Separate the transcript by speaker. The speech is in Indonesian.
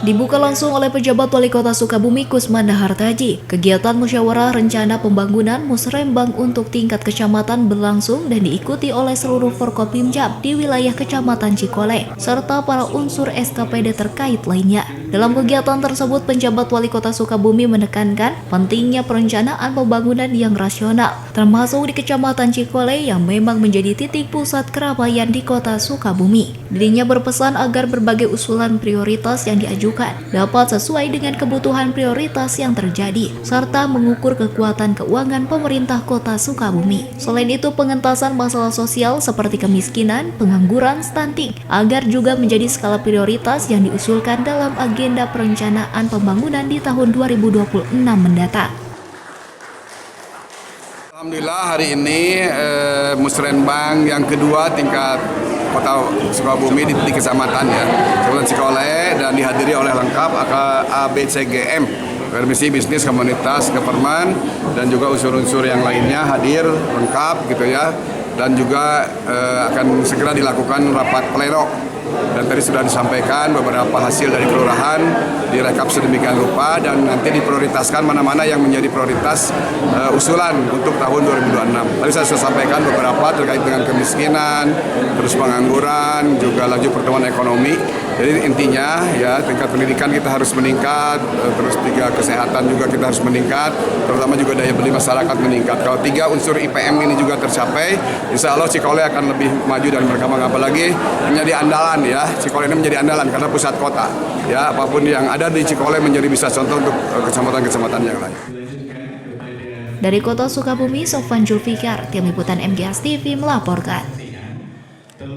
Speaker 1: Dibuka langsung oleh pejabat Wali Kota Sukabumi Kusmanda Hartaji. Kegiatan musyawarah rencana pembangunan Musrembang untuk tingkat kecamatan berlangsung dan diikuti oleh seluruh Forkopimjab di wilayah Kecamatan Cikole serta para unsur SKPD terkait lainnya. Dalam kegiatan tersebut, penjabat Wali Kota Sukabumi menekankan pentingnya perencanaan pembangunan yang rasional, termasuk di Kecamatan Cikole yang memang menjadi titik pusat keramaian di Kota Sukabumi. Dirinya berpesan agar berbagai usulan prioritas yang diajukan dapat sesuai dengan kebutuhan prioritas yang terjadi, serta mengukur kekuatan keuangan pemerintah Kota Sukabumi. Selain itu, pengentasan masalah sosial seperti kemiskinan, pengangguran, stunting, agar juga menjadi skala prioritas yang diusulkan dalam agenda perencanaan pembangunan di tahun 2026 mendatang.
Speaker 2: Alhamdulillah hari ini Musrembang yang kedua tingkat Kota Sukabumi di kecamatan ya, Kecamatan Cikole, dan dihadiri oleh lengkap ABCGM, Permisi Bisnis Komunitas Government, dan juga unsur-unsur yang lainnya hadir lengkap gitu ya, dan juga akan segera dilakukan rapat pleno. Dan tadi sudah disampaikan beberapa hasil dari kelurahan direkap sedemikian rupa dan nanti diprioritaskan mana-mana yang menjadi prioritas usulan untuk tahun 2026. Tadi saya sudah sampaikan beberapa terkait dengan kemiskinan, terus pengangguran, juga laju pertumbuhan ekonomi. Jadi intinya ya tingkat pendidikan kita harus meningkat, terus kesehatan juga kita harus meningkat, terutama juga daya beli masyarakat meningkat. Kalau 3 unsur IPM ini juga tercapai, insya Allah Cikole akan lebih maju dan berkembang, apalagi menjadi andalan ya. Cikole ini menjadi andalan karena pusat kota. Ya, apapun yang ada di Cikole menjadi bisa contoh untuk kecamatan-kecamatan yang lain.
Speaker 1: Dari Kota Sukabumi, Sofwan Julfikar, Tim Liputan MGS TV melaporkan.